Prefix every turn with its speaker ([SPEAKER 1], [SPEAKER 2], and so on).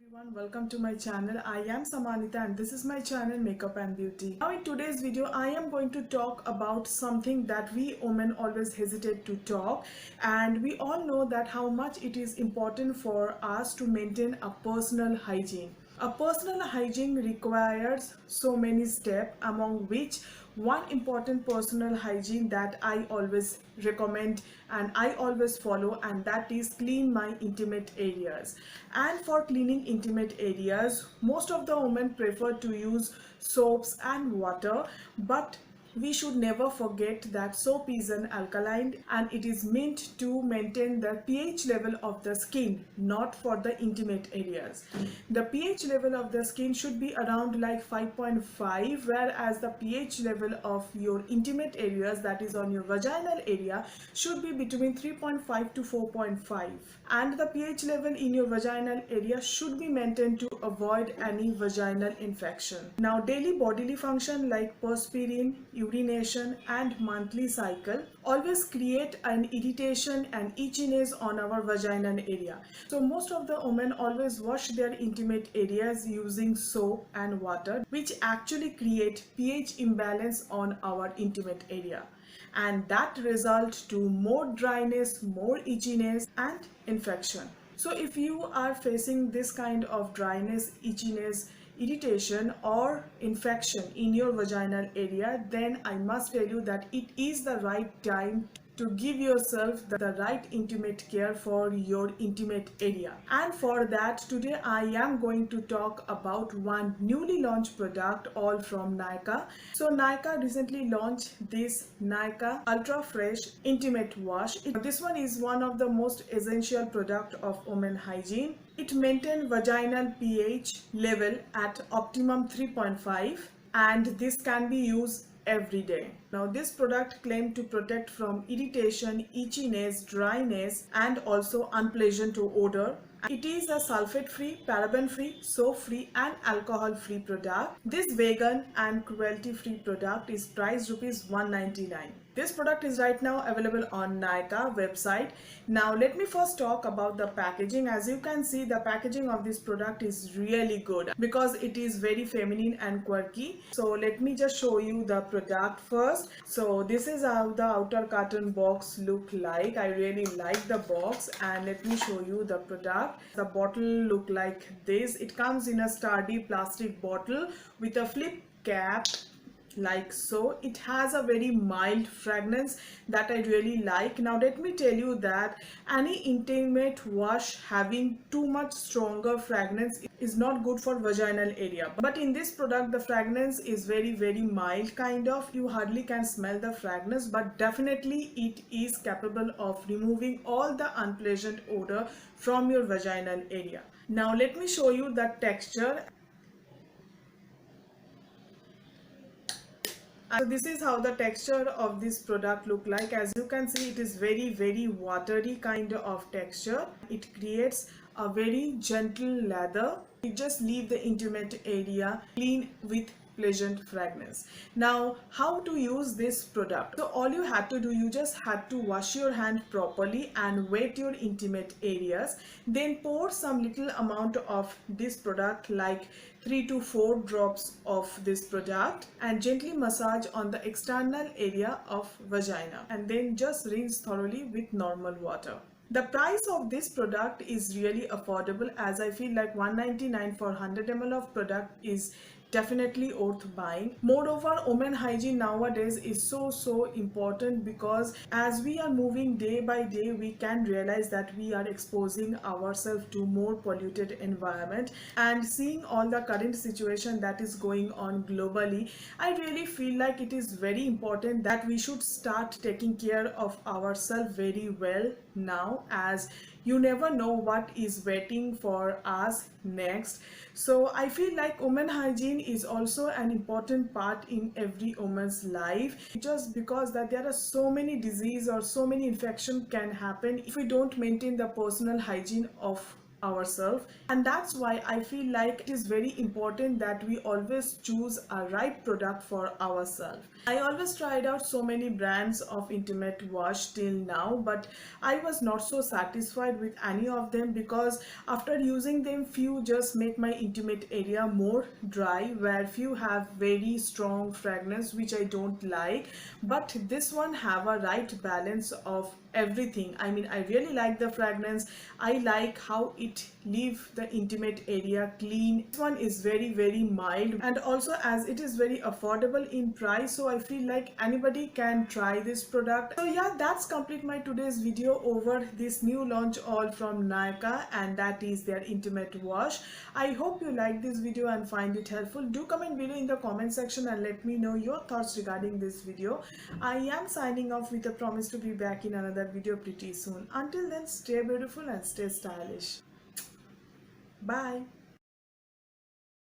[SPEAKER 1] Everyone, welcome to my channel. I am Samanita and this is my channel Makeup and Beauty. Now in today's video I am going to talk about something that we women always hesitate to talk, and we all know that how much it is important for us to maintain a personal hygiene. A personal hygiene requires so many steps, among which one important personal hygiene that I always recommend and I always follow, and that is clean my intimate areas. And for cleaning intimate areas, most of the women prefer to use soaps and water, but we should never forget that soap is an alkaline and it is meant to maintain the pH level of the skin, not for the intimate areas. The pH level of the skin should be around like 5.5, whereas the pH level of your intimate areas, that is on your vaginal area, should be between 3.5 to 4.5. And the pH level in your vaginal area should be maintained to avoid any vaginal infection. Now, daily bodily function like perspiring, urination and monthly cycle always create an irritation and itchiness on our vaginal area. So most of the women always wash their intimate areas using soap and water, which actually create pH imbalance on our intimate area, and that result to more dryness, more itchiness and infection. So if you are facing this kind of dryness, itchiness, irritation or infection in your vaginal area, then I must tell you that it is the right time to give yourself the right intimate care for your intimate area. And for that, today I am going to talk about one newly launched product, all from Nykaa. So Nykaa recently launched this Nykaa Ultra Fresh Intimate Wash. This one is one of the most essential product of women hygiene. It maintains vaginal pH level at optimum 3.5, and this can be used every day. Now this product claimed to protect from irritation, itchiness, dryness and also unpleasant odor. It is a sulfate-free, paraben-free, soap-free and alcohol-free product. This vegan and cruelty-free product is priced ₹199. This product is right now available on Nykaa website. Now let me first talk about the packaging. As you can see, the packaging of this product is really good because it is very feminine and quirky. So let me just show you the product first. So this is how the outer carton box look like. I really like the box, and let me show you the product. The bottle look like this. It comes in a sturdy plastic bottle with a flip cap like so. It has a very mild fragrance that I really like. Now let me tell you that any intimate wash having too much stronger fragrance is not good for vaginal area, but in this product the fragrance is very mild kind of. You hardly can smell the fragrance, but definitely it is capable of removing all the unpleasant odor from your vaginal area. Now let me show you the texture. So this is how the texture of this product look like. As you can see, it is very watery kind of texture. It creates a very gentle lather. You just leave the intimate area clean with pleasant fragrance. Now how to use this product? So all you had to do, you just had to wash your hand properly and wet your intimate areas, then pour some little amount of this product, like 3 to 4 drops of this product, and gently massage on the external area of vagina, and then just rinse thoroughly with normal water. The price of this product is really affordable, as I feel like $199 for 100 ml of product is definitely worth buying. Moreover, women hygiene nowadays is so important, because as we are moving day by day, we can realize that we are exposing ourselves to more polluted environment, and seeing all the current situation that is going on globally, I really feel like it is very important that we should start taking care of ourselves very well now, as you never know what is waiting for us next. So I feel like women hygiene is also an important part in every woman's life, just because that there are so many disease or so many infection can happen if we don't maintain the personal hygiene of ourselves, and that's why I feel like it is very important that we always choose a right product for ourselves. I always tried out so many brands of intimate wash till now, but I was not so satisfied with any of them because after using them, few just make my intimate area more dry, where few have very strong fragrance which I don't like. But this one have a right balance of everything. I mean, I really like the fragrance. I like how it leave the intimate area clean. This one is very mild, and also as it is very affordable in price, so I feel like anybody can try this product. So yeah, that's complete my today's video over this new launch all from Nykaa, and that is their intimate wash. I hope you like this video and find it helpful. Do comment below in the comment section and let me know your thoughts regarding this video. I am signing off with a promise to be back in another video pretty soon. Until then, stay beautiful and stay stylish. Bye.